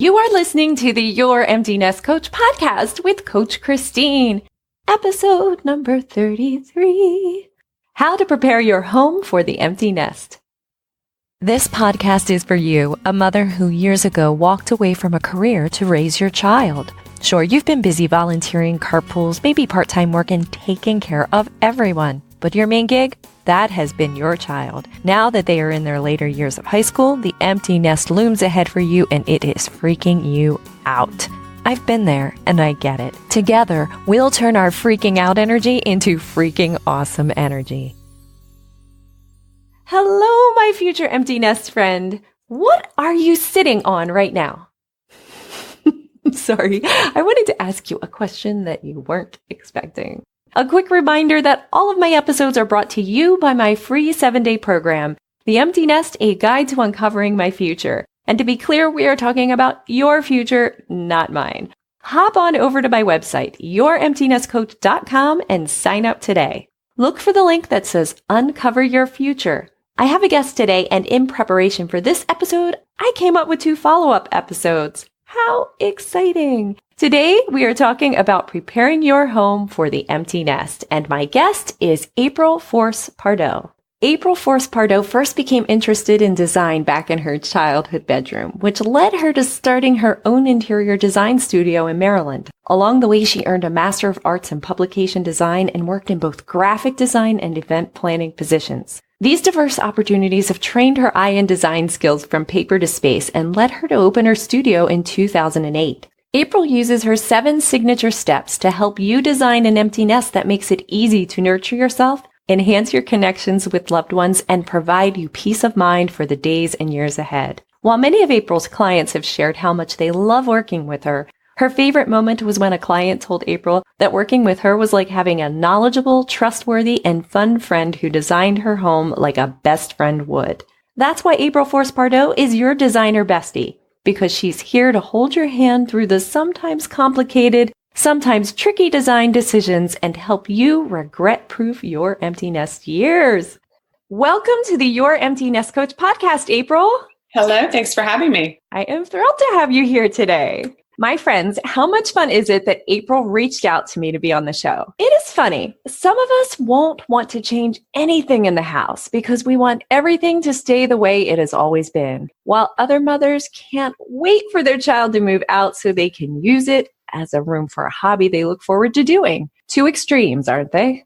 You are listening to the Your Empty Nest Coach podcast with Coach Christine, episode number 33, How to Prepare Your Home for the Empty Nest. This podcast is for you, a mother who years ago walked away from a career to raise your child. Sure, you've been busy volunteering, carpools, maybe part-time work, and taking care of everyone. But your main gig? That has been your child. Now that they are in their later years of high school, the empty nest looms ahead for you and it is freaking you out. I've been there and I get it. Together, we'll turn our freaking out energy into freaking awesome energy. Hello, my future empty nest friend. What are you sitting on right now? Sorry, I wanted to ask you a question that you weren't expecting. A quick reminder that all of my episodes are brought to you by my free 7-day program, The Empty Nest, A Guide to Uncovering My Future. And to be clear, we are talking about your future, not mine. Hop on over to my website, youremptynestcoach.com, and sign up today. Look for the link that says Uncover Your Future. I have a guest today, and in preparation for this episode, I came up with 2 follow-up episodes. How exciting! Today, we are talking about preparing your home for the empty nest, and my guest is April Force Pardo. April Force Pardo first became interested in design back in her childhood bedroom, which led her to starting her own interior design studio in Maryland. Along the way, she earned a Master of Arts in Publication Design and worked in both graphic design and event planning positions. These diverse opportunities have trained her eye and design skills from paper to space and led her to open her studio in 2008. April uses her 7 signature steps to help you design an empty nest that makes it easy to nurture yourself, enhance your connections with loved ones, and provide you peace of mind for the days and years ahead. While many of April's clients have shared how much they love working with her, her favorite moment was when a client told April that working with her was like having a knowledgeable, trustworthy, and fun friend who designed her home like a best friend would. That's why April Force Pardo is your designer bestie, because she's here to hold your hand through the sometimes complicated, sometimes tricky design decisions and help you regret-proof your empty nest years. Welcome to the Your Empty Nest Coach podcast, April. Hello, thanks for having me. I am thrilled to have you here today. My friends, how much fun is it that April reached out to me to be on the show? It is funny. Some of us won't want to change anything in the house because we want everything to stay the way it has always been, while other mothers can't wait for their child to move out so they can use it as a room for a hobby they look forward to doing. 2 extremes, aren't they?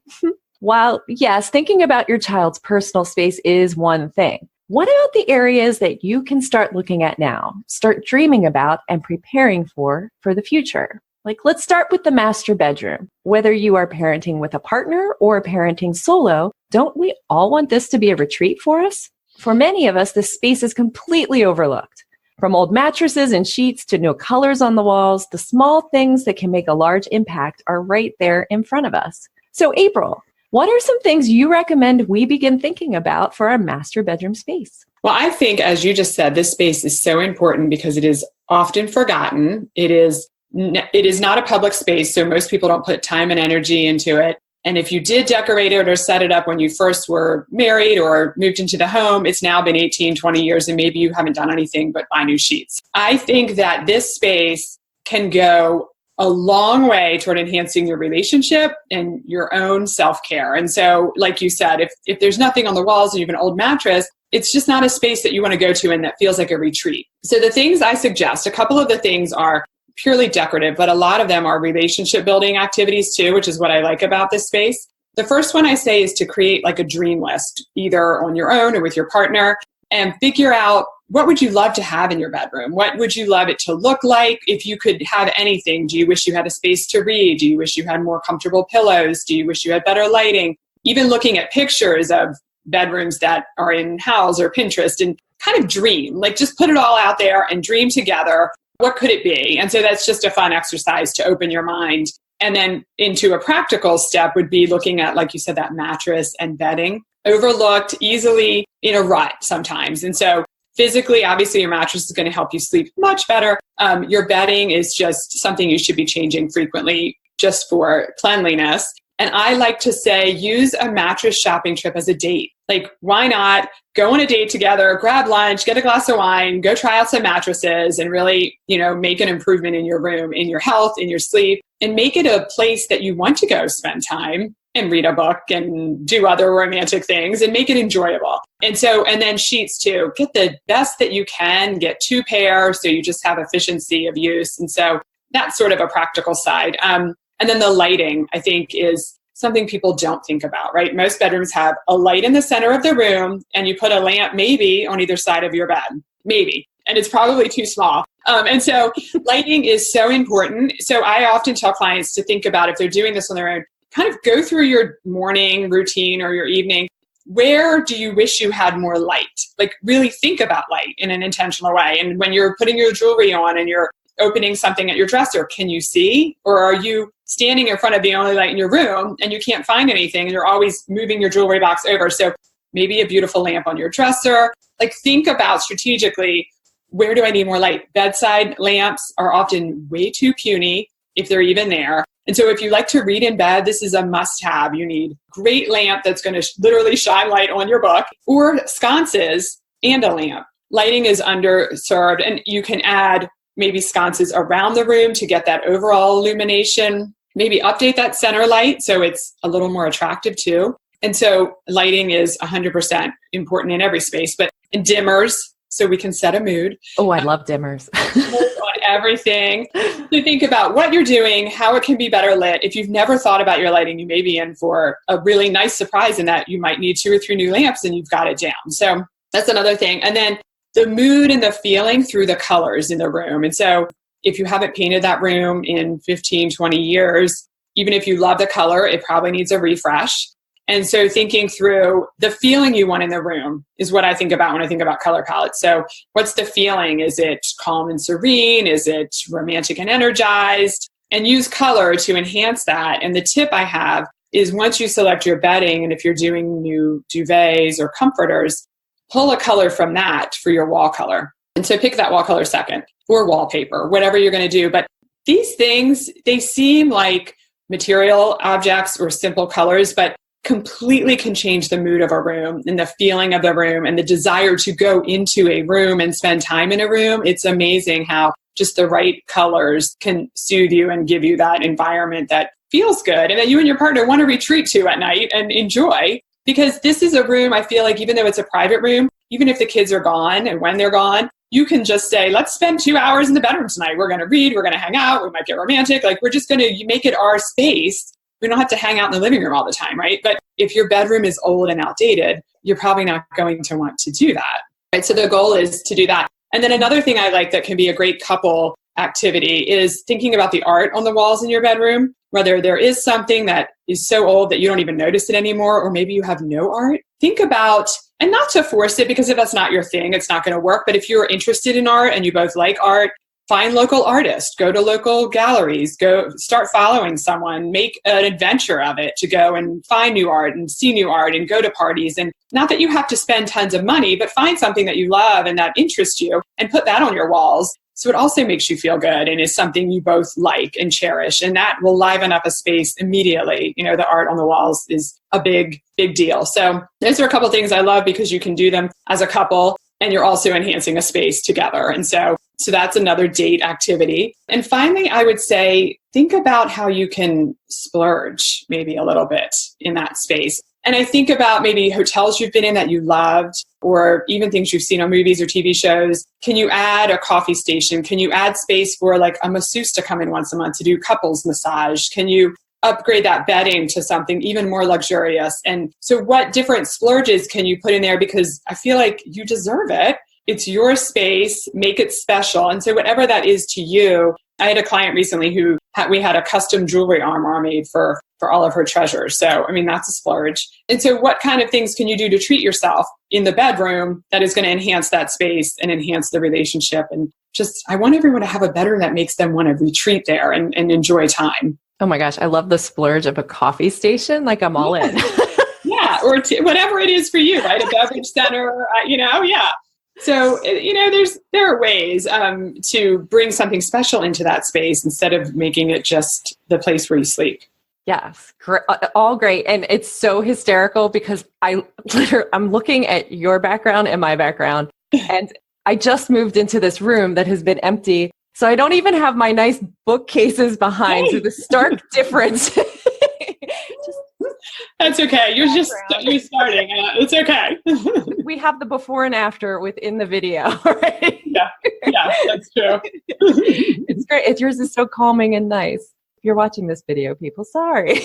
While, yes, thinking about your child's personal space is one thing. What about the areas that you can start looking at now, start dreaming about and preparing for the future? Like, let's start with the master bedroom. Whether you are parenting with a partner or parenting solo, don't we all want this to be a retreat for us? For many of us, this space is completely overlooked. From old mattresses and sheets to no colors on the walls, the small things that can make a large impact are right there in front of us. So, April, what are some things you recommend we begin thinking about for our master bedroom space? Well, I think, as you just said, this space is so important because it is often forgotten. It is not a public space, so most people don't put time and energy into it. And if you did decorate it or set it up when you first were married or moved into the home, it's now been 18, 20 years, and maybe you haven't done anything but buy new sheets. I think that this space can go a long way toward enhancing your relationship and your own self-care. And so, like you said, if there's nothing on the walls and you have an old mattress, it's just not a space that you want to go to and that feels like a retreat. So the things I suggest, a couple of the things are purely decorative, but a lot of them are relationship building activities too, which is what I like about this space. The first one I say is to create like a dream list, either on your own or with your partner, and figure out, what would you love to have in your bedroom? What would you love it to look like? If you could have anything, do you wish you had a space to read? Do you wish you had more comfortable pillows? Do you wish you had better lighting? Even looking at pictures of bedrooms that are in Houzz or Pinterest and kind of dream, like just put it all out there and dream together. What could it be? And so that's just a fun exercise to open your mind. And then into a practical step would be looking at, like you said, that mattress and bedding, overlooked, easily in a rut sometimes. And so physically, obviously, your mattress is going to help you sleep much better. Your bedding is just something you should be changing frequently just for cleanliness. And I like to say, use a mattress shopping trip as a date. Like, why not go on a date together, grab lunch, get a glass of wine, go try out some mattresses and really, make an improvement in your room, in your health, in your sleep, and make it a place that you want to go spend time and read a book and do other romantic things and make it enjoyable. And then sheets too. Get the best that you can, get 2 pairs so you just have efficiency of use. And so that's sort of a practical side. And then the lighting, I think, is something people don't think about, right? Most bedrooms have a light in the center of the room and you put a lamp maybe on either side of your bed, maybe. And it's probably too small. And so lighting is so important. So I often tell clients to think about, if they're doing this on their own, kind of go through your morning routine or your evening. Where do you wish you had more light? Like, really think about light in an intentional way. And when you're putting your jewelry on and you're opening something at your dresser, can you see? Or are you standing in front of the only light in your room and you can't find anything and you're always moving your jewelry box over? So maybe a beautiful lamp on your dresser. Like, think about strategically, where do I need more light? Bedside lamps are often way too puny, if they're even there. And so if you like to read in bed, this is a must-have. You need a great lamp that's going to literally shine light on your book, or sconces and a lamp. Lighting is underserved, and you can add maybe sconces around the room to get that overall illumination. Maybe update that center light so it's a little more attractive too. And so lighting is 100% important in every space, but in dimmers, so we can set a mood. Oh, I love dimmers. On everything. So think about what you're doing, how it can be better lit. If you've never thought about your lighting, you may be in for a really nice surprise in that you might need 2 or 3 new lamps and you've got it down. So that's another thing. And then the mood and the feeling through the colors in the room. And so if you haven't painted that room in 15, 20 years, even if you love the color, it probably needs a refresh. And so thinking through the feeling you want in the room is what I think about when I think about color palettes. So what's the feeling? Is it calm and serene? Is it romantic and energized? And use color to enhance that. And the tip I have is, once you select your bedding, and if you're doing new duvets or comforters, pull a color from that for your wall color. And so pick that wall color second, or wallpaper, whatever you're going to do. But these things, they seem like material objects or simple colors, but completely can change the mood of a room and the feeling of the room and the desire to go into a room and spend time in a room. It's amazing how just the right colors can soothe you and give you that environment that feels good and that you and your partner want to retreat to at night and enjoy. Because this is a room, I feel like, even though it's a private room, even if the kids are gone and when they're gone, you can just say, let's spend 2 hours in the bedroom tonight. We're going to read, we're going to hang out, we might get romantic. Like, we're just going to make it our space. We don't have to hang out in the living room all the time, right? But if your bedroom is old and outdated, you're probably not going to want to do that, right? So the goal is to do that. And then another thing I like that can be a great couple activity is thinking about the art on the walls in your bedroom, whether there is something that is so old that you don't even notice it anymore, or maybe you have no art. Think about, and not to force it, because if that's not your thing, it's not going to work. But if you're interested in art and you both like art, find local artists, go to local galleries, go start following someone, make an adventure of it to go and find new art and see new art and go to parties. And not that you have to spend tons of money, but find something that you love and that interests you and put that on your walls. So it also makes you feel good and is something you both like and cherish. And that will liven up a space immediately. You know, the art on the walls is a big, big deal. So those are a couple of things I love because you can do them as a couple and you're also enhancing a space together. And so that's another date activity. And finally, I would say, think about how you can splurge maybe a little bit in that space. And I think about maybe hotels you've been in that you loved, or even things you've seen on movies or TV shows. Can you add a coffee station? Can you add space for like a masseuse to come in once a month to do couples massage? Can you upgrade that bedding to something even more luxurious? And so what different splurges can you put in there? Because I feel like you deserve it. It's your space, make it special. And so whatever that is to you, I had a client recently we had a custom jewelry armoire made for all of her treasures. So, I mean, that's a splurge. And so what kind of things can you do to treat yourself in the bedroom that is going to enhance that space and enhance the relationship? And just, I want everyone to have a bedroom that makes them want to retreat there and enjoy time. Oh my gosh, I love the splurge of a coffee station. Like, I'm all in. Yeah, or whatever it is for you, right? A beverage center, yeah. So, there are ways to bring something special into that space instead of making it just the place where you sleep. Yes, all great. And it's so hysterical because I'm looking at your background and my background, and I just moved into this room that has been empty. So I don't even have my nice bookcases behind. So the stark difference. That's okay. You're starting. It's okay. We have the before and after within the video, right? Yeah, that's true. It's great. Yours is so calming and nice. If you're watching this video, people, sorry.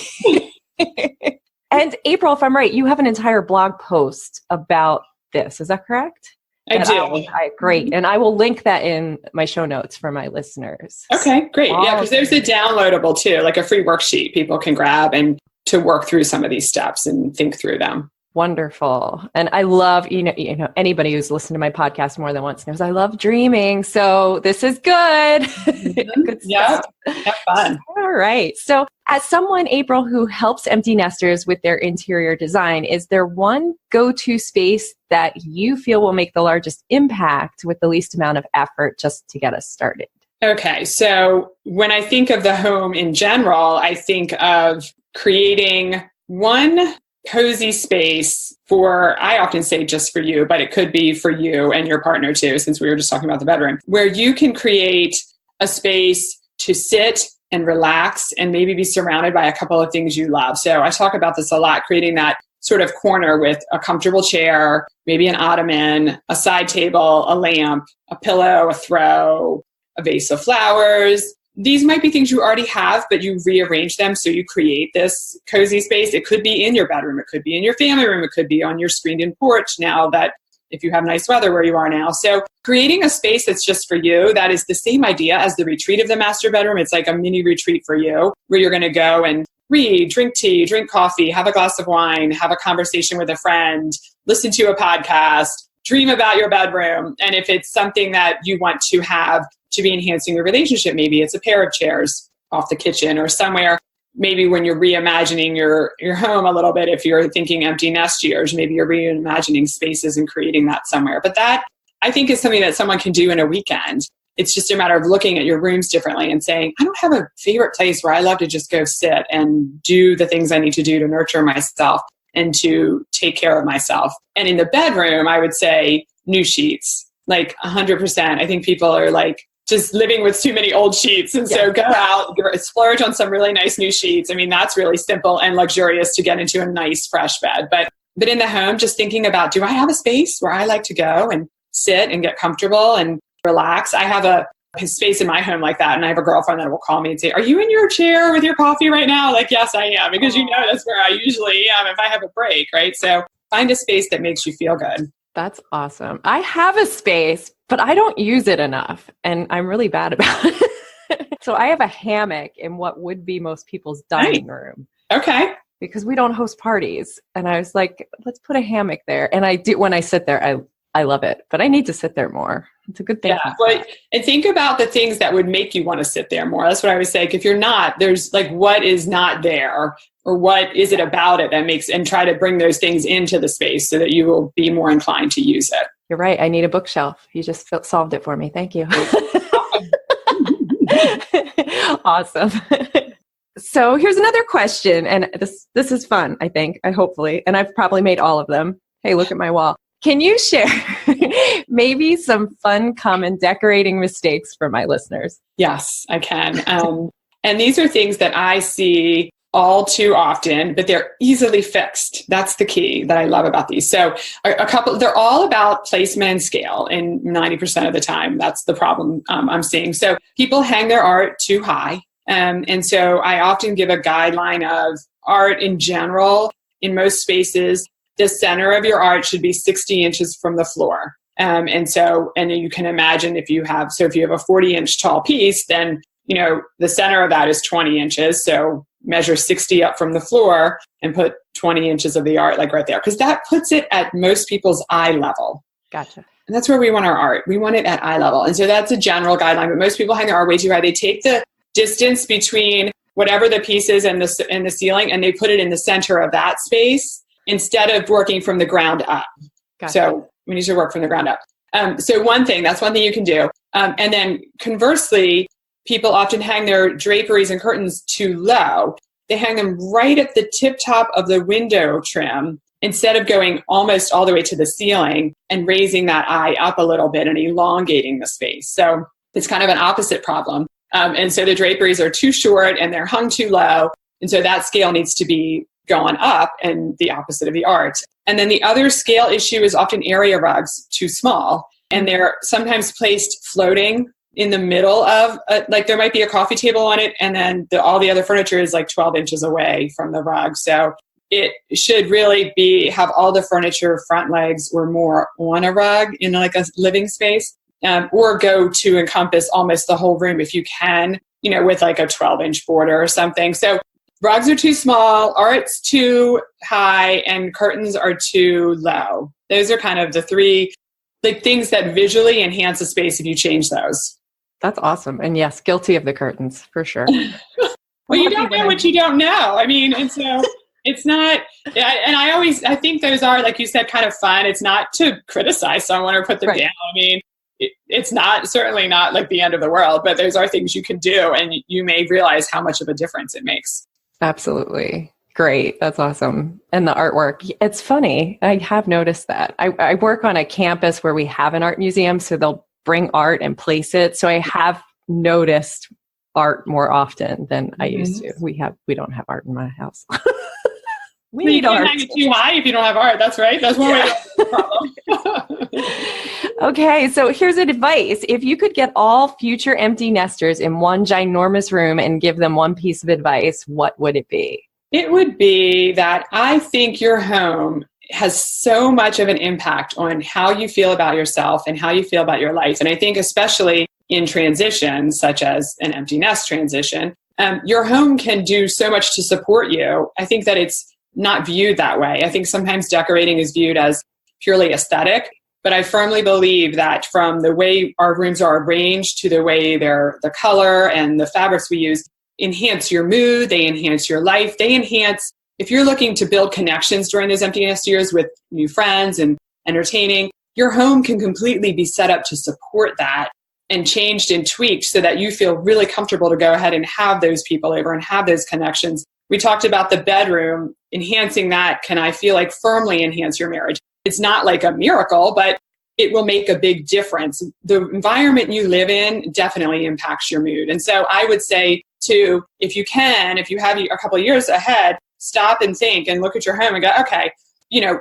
And April, if I'm right, you have an entire blog post about this. Is that correct? I do. Great. And I will link that in my show notes for my listeners. Okay, great. Awesome. Yeah, because there's a downloadable too, like a free worksheet people can grab and to work through some of these steps and think through them. Wonderful. And I love, anybody who's listened to my podcast more than once knows I love dreaming. So this is good. Good stuff. Have fun. All right. So as someone, April, who helps empty nesters with their interior design, is there one go-to space that you feel will make the largest impact with the least amount of effort just to get us started? Okay. So when I think of the home in general, I think of creating one cozy space I often say just for you, but it could be for you and your partner too, since we were just talking about the bedroom, where you can create a space to sit and relax and maybe be surrounded by a couple of things you love. So I talk about this a lot, creating that sort of corner with a comfortable chair, maybe an ottoman, a side table, a lamp, a pillow, a throw, a vase of flowers. These might be things you already have, but you rearrange them so you create this cozy space. It could be in your bedroom. It could be in your family room. It could be on your screened-in porch now that if you have nice weather where you are now. So creating a space that's just for you, that is the same idea as the retreat of the master bedroom. It's like a mini retreat for you where you're going to go and read, drink tea, drink coffee, have a glass of wine, have a conversation with a friend, listen to a podcast, dream about your bedroom. And if it's something that you want to have to be enhancing your relationship, maybe it's a pair of chairs off the kitchen or somewhere. Maybe when you're reimagining your home a little bit, if you're thinking empty nest years, maybe you're reimagining spaces and creating that somewhere. But that, I think, is something that someone can do in a weekend. It's just a matter of looking at your rooms differently and saying, I don't have a favorite place where I love to just go sit and do the things I need to do to nurture myself and to take care of myself. And in the bedroom, I would say new sheets, like 100%. I think people are like, just living with too many old sheets. And so go out, splurge on some really nice new sheets. I mean, that's really simple and luxurious to get into a nice fresh bed. But in the home, just thinking about, do I have a space where I like to go and sit and get comfortable and relax? I have a space in my home like that. And I have a girlfriend that will call me and say, are you in your chair with your coffee right now? Like, yes, I am. Because that's where I usually am if I have a break, right? So find a space that makes you feel good. That's awesome. I have a space, but I don't use it enough, and I'm really bad about it. So I have a hammock in what would be most people's dining room. Okay. Because we don't host parties. And I was like, let's put a hammock there. And I do, when I sit there, I love it, but I need to sit there more. It's a good thing. Yeah. Well, and think about the things that would make you want to sit there more. That's what I would say. Like, if you're not, there's like, what is not there? Or what is it about it that makes, and try to bring those things into the space so that you will be more inclined to use it. You're right. I need a bookshelf. You just solved it for me. Thank you. Awesome. So here's another question. And this is fun, I think, hopefully. And I've probably made all of them. Hey, look at my wall. Can you share maybe some fun, common decorating mistakes for my listeners? Yes, I can. And these are things that I see all too often, but they're easily fixed. That's the key that I love about these. So they're all about placement and scale, and 90% of the time, that's the problem I'm seeing. So people hang their art too high. And so I often give a guideline of art in general. In most spaces, the center of your art should be 60 inches from the floor. And you can imagine if you have a 40-inch tall piece, then, the center of that is 20 inches. So measure 60 up from the floor and put 20 inches of the art like right there, because that puts it at most people's eye level. Gotcha. And that's where we want our art. We want it at eye level. And so that's a general guideline, but most people hang their art way too high. They take the distance between whatever the piece is and the ceiling, and they put it in the center of that space instead of working from the ground up. Gotcha. So we need to work from the ground up. That's one thing you can do. And then conversely, people often hang their draperies and curtains too low. they hang them right at the tip top of the window trim instead of going almost all the way to the ceiling and raising that eye up a little bit and elongating the space. So it's kind of an opposite problem. And so the draperies are too short and they're hung too low. And so that scale needs to be gone up, and the opposite of the art. And then the other scale issue is often area rugs too small. And they're sometimes placed floating in the middle of, like there might be a coffee table on it, and then all the other furniture is like 12 inches away from the rug. So it should really have all the furniture, front legs or more on a rug in like a living space, or go to encompass almost the whole room if you can, with like a 12-inch border or something. So rugs are too small, art's too high, and curtains are too low. Those are kind of the three things that visually enhance a space if you change those. That's awesome. And yes, guilty of the curtains for sure. Well, you don't know what you don't know. I mean, and so it's not, and I think those are, like you said, kind of fun. It's not to criticize someone or put them down. I mean, it's certainly not like the end of the world, but those are things you can do, and you may realize how much of a difference it makes. Absolutely. Great. That's awesome. And the artwork, it's funny. I have noticed that. I work on a campus where we have an art museum, so they'll bring art and place it. So I have noticed art more often than I used to. We don't have art in my house. We need art. You can't hang it too high if you don't have art. That's right. That's one way to solve the problem. Okay, so here's an advice. If you could get all future empty nesters in one ginormous room and give them one piece of advice, what would it be? It would be that I think your home has so much of an impact on how you feel about yourself and how you feel about your life. And I think especially in transitions, such as an empty nest transition, your home can do so much to support you. I think that it's not viewed that way. I think sometimes decorating is viewed as purely aesthetic, but I firmly believe that from the way our rooms are arranged to the way the color and the fabrics we use enhance your mood, they enhance your life, they enhance, if you're looking to build connections during those empty nest years with new friends and entertaining, your home can completely be set up to support that and changed and tweaked so that you feel really comfortable to go ahead and have those people over and have those connections. We talked about the bedroom, enhancing that can, I feel like, firmly enhance your marriage. It's not like a miracle, but it will make a big difference. The environment you live in definitely impacts your mood. And so I would say to, if you have a couple of years ahead, stop and think and look at your home and go, okay,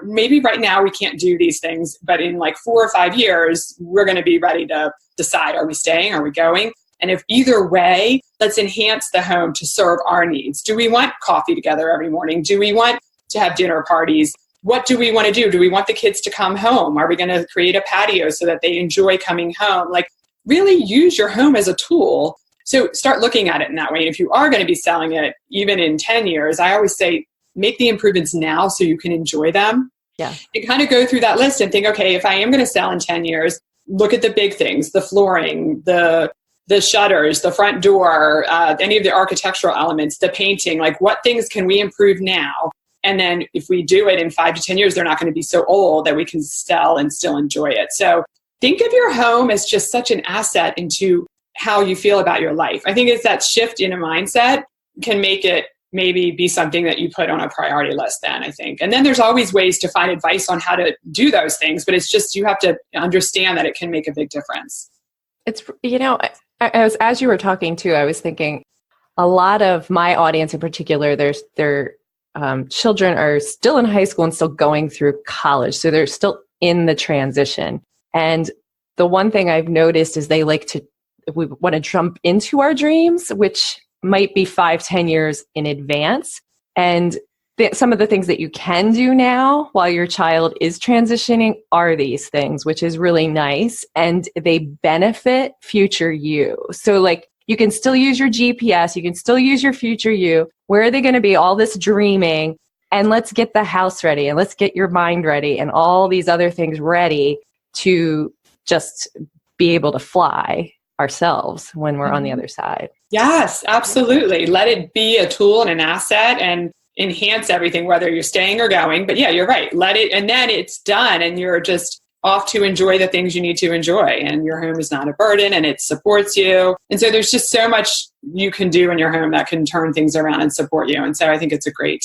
maybe right now we can't do these things, but in like 4 or 5 years, we're going to be ready to decide, are we staying, are we going? And if either way, let's enhance the home to serve our needs. Do we want coffee together every morning? Do we want to have dinner parties? What do we want to do? Do we want the kids to come home? Are we going to create a patio so that they enjoy coming home? Like, really use your home as a tool. So start looking at it in that way. And if you are going to be selling it, even in 10 years, I always say, make the improvements now so you can enjoy them. Yeah. And kind of go through that list and think, okay, if I am going to sell in 10 years, look at the big things, the flooring, the shutters, the front door, any of the architectural elements, the painting, like what things can we improve now? And then if we do it in 5 to 10 years, they're not going to be so old that we can sell and still enjoy it. So think of your home as just such an asset into how you feel about your life. I think it's that shift in a mindset can make it maybe be something that you put on a priority list then, I think. And then there's always ways to find advice on how to do those things, but it's just, you have to understand that it can make a big difference. It's, as you were talking too, I was thinking a lot of my audience in particular, their children are still in high school and still going through college. So they're still in the transition. And the one thing I've noticed is we want to jump into our dreams, which might be 5-10 years in advance. And some of the things that you can do now while your child is transitioning are these things, which is really nice. And they benefit future you. So like, you can still use your GPS. You can still use your future you. Where are they going to be? All this dreaming. And let's get the house ready. And let's get your mind ready. And all these other things ready to just be able to fly ourselves when we're on the other side. Yes, absolutely. Let it be a tool and an asset and enhance everything, whether you're staying or going. But yeah, you're right. Let it, and then it's done. And you're just off to enjoy the things you need to enjoy, and your home is not a burden and it supports you. And so there's just so much you can do in your home that can turn things around and support you. And so I think it's a great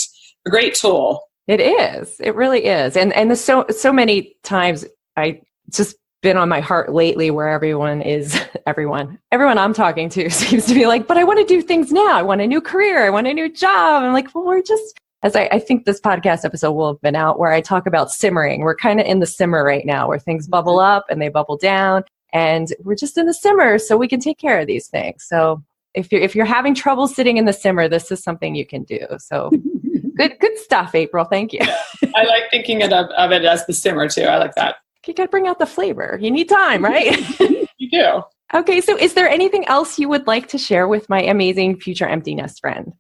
tool. It is. It really is. And there's so many times I just been on my heart lately where everyone I'm talking to seems to be like, but I want to do things now. I want a new career. I want a new job. I'm like, well, we're just, as I think this podcast episode will have been out where I talk about simmering. We're kind of in the simmer right now where things bubble up and they bubble down, and we're just in the simmer so we can take care of these things. So if you're having trouble sitting in the simmer, this is something you can do. So good stuff, April. Thank you. I like thinking of it as the simmer too. I like that. You got to bring out the flavor. You need time, right? You do. Okay. So is there anything else you would like to share with my amazing future empty nest friend?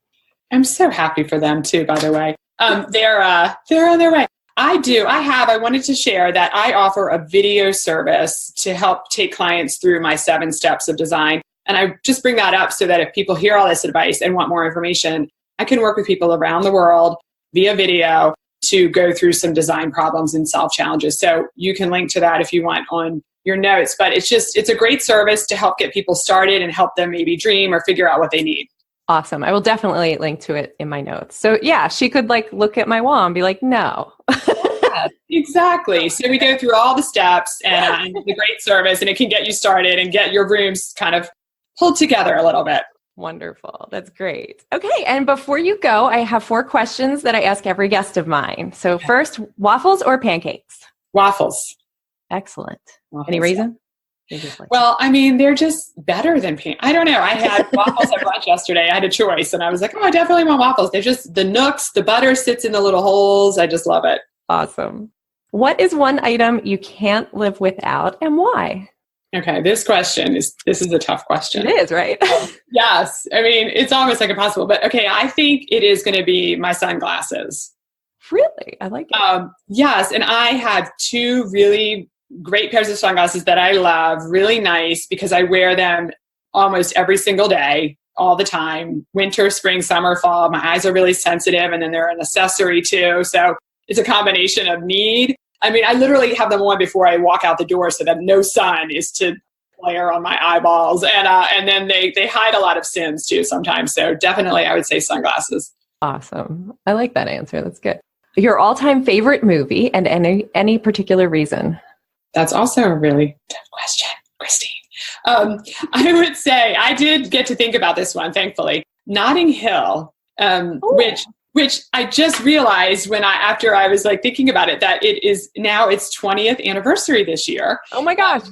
I'm so happy for them too, by the way. They're on their way. I wanted to share that I offer a video service to help take clients through my 7 steps of design. And I just bring that up so that if people hear all this advice and want more information, I can work with people around the world via video to go through some design problems and solve challenges. So you can link to that if you want on your notes. But it's a great service to help get people started and help them maybe dream or figure out what they need. Awesome. I will definitely link to it in my notes. So yeah, she could look at my wall and be like, no. Yeah, exactly. So we go through all the steps and it's a great service, and it can get you started and get your rooms kind of pulled together a little bit. Wonderful. That's great. Okay. And before you go, I have 4 questions that I ask every guest of mine. So first, waffles or pancakes? Waffles. Excellent. Waffles. Any reason? Well, I mean, they're just better than pancakes. I don't know. I had waffles at lunch yesterday. I had a choice and I was like, oh, I definitely want waffles. They're just the nooks, the butter sits in the little holes. I just love it. Awesome. What is one item you can't live without and why? Okay, this is a tough question. It is, right? Yes. I mean, it's almost like impossible. But okay, I think it is going to be my sunglasses. Really? I like it. Yes. And I have 2 really great pairs of sunglasses that I love, really nice, because I wear them almost every single day, all the time. Winter, spring, summer, fall. My eyes are really sensitive, and then they're an accessory too. So it's a combination of need. I mean, I literally have them on before I walk out the door so that no sun is to glare on my eyeballs. And then they hide a lot of sins too sometimes. So definitely I would say sunglasses. Awesome. I like that answer. That's good. Your all-time favorite movie and any particular reason? That's also a really tough question, Christine. I would say I did get to think about this one, thankfully. Notting Hill, which I just realized after I was thinking about it, that it is now its 20th anniversary this year. Oh my gosh.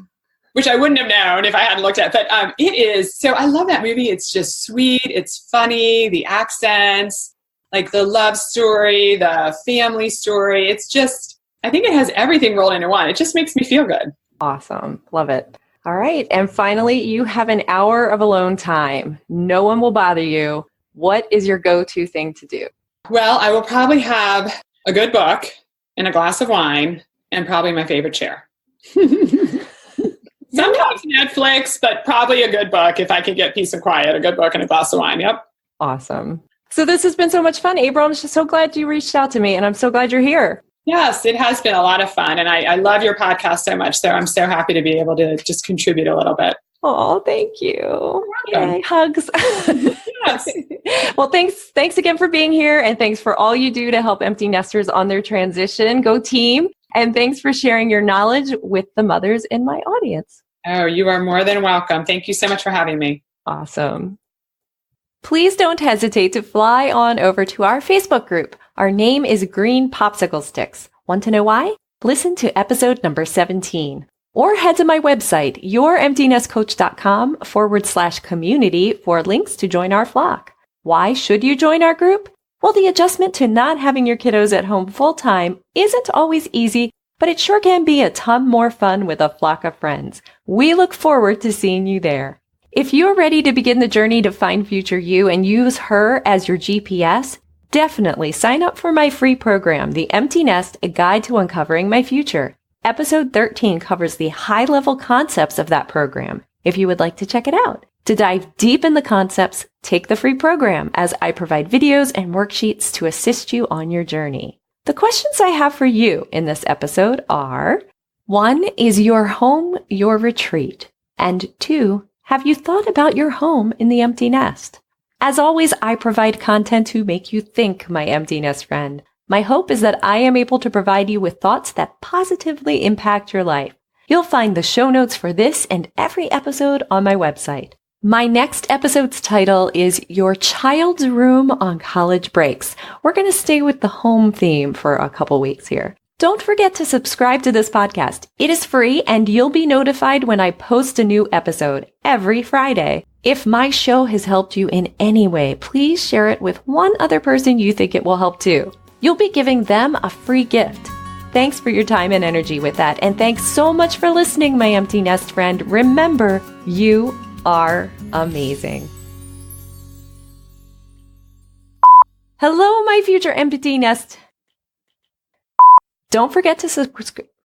Which I wouldn't have known if I hadn't looked at it. But it is. So I love that movie. It's just sweet. It's funny. The accents, the love story, the family story. It's just, I think it has everything rolled into one. It just makes me feel good. Awesome. Love it. All right. And finally, you have an hour of alone time. No one will bother you. What is your go-to thing to do? Well, I will probably have a good book and a glass of wine and probably my favorite chair. Sometimes Netflix, but probably a good book if I could get peace and quiet, a good book and a glass of wine. Yep. Awesome. So this has been so much fun, April. I'm just so glad you reached out to me, and I'm so glad you're here. Yes, it has been a lot of fun, and I love your podcast so much, so I'm so happy to be able to just contribute a little bit. Oh, thank you. Yay, hugs. Yes. Well, thanks again for being here, and thanks for all you do to help empty nesters on their transition. Go team. And thanks for sharing your knowledge with the mothers in my audience. Oh, you are more than welcome. Thank you so much for having me. Awesome. Please don't hesitate to fly on over to our Facebook group. Our name is Green Popsicle Sticks. Want to know why? Listen to episode number 17. Or head to my website, youremptynestcoach.com/community for links to join our flock. Why should you join our group? Well, the adjustment to not having your kiddos at home full-time isn't always easy, but it sure can be a ton more fun with a flock of friends. We look forward to seeing you there. If you're ready to begin the journey to find future you and use her as your GPS, definitely sign up for my free program, The Empty Nest, A Guide to Uncovering My Future. Episode 13 covers the high-level concepts of that program, if you would like to check it out. To dive deep in the concepts, take the free program as I provide videos and worksheets to assist you on your journey. The questions I have for you in this episode are, 1, is your home your retreat? And 2, have you thought about your home in the empty nest? As always, I provide content to make you think, my empty nest friend. My hope is that I am able to provide you with thoughts that positively impact your life. You'll find the show notes for this and every episode on my website. My next episode's title is Your Child's Room on College Breaks. We're going to stay with the home theme for a couple weeks here. Don't forget to subscribe to this podcast. It is free and you'll be notified when I post a new episode every Friday. If my show has helped you in any way, please share it with one other person you think it will help too. You'll be giving them a free gift. Thanks for your time and energy with that. And thanks so much for listening, my empty nest friend. Remember, you are amazing. Hello, my future empty nest. Don't forget to subscribe.